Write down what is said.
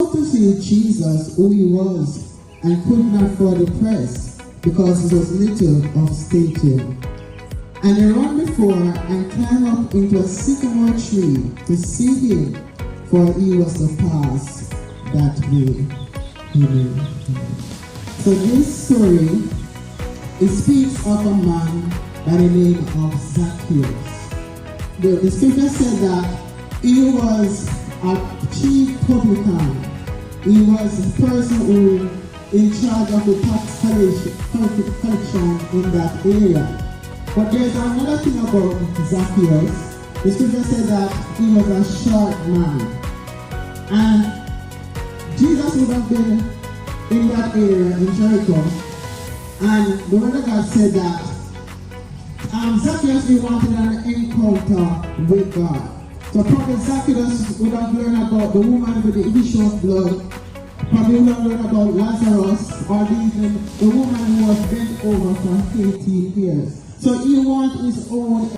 sought to see Jesus, who he was, and could not further press, because he was little of stature. And he ran before and climbed up into a sycamore tree to see him, for he was to pass that way. Amen. So this story, it speaks of a man by the name of Zacchaeus. The scripture said that he was a chief publican. He was the person who in charge of the tax collection in that area. But there's another thing about Zacchaeus. The scripture said that he was a short man. And Jesus would have been in that area in Jericho. And the word of God said that Zacchaeus wanted an encounter with God. So Prophet Zacchaeus would have learned about the woman with the issue of blood. Probably would have learned about Lazarus, or even the woman who was bent over for 18 years. So he wanted his own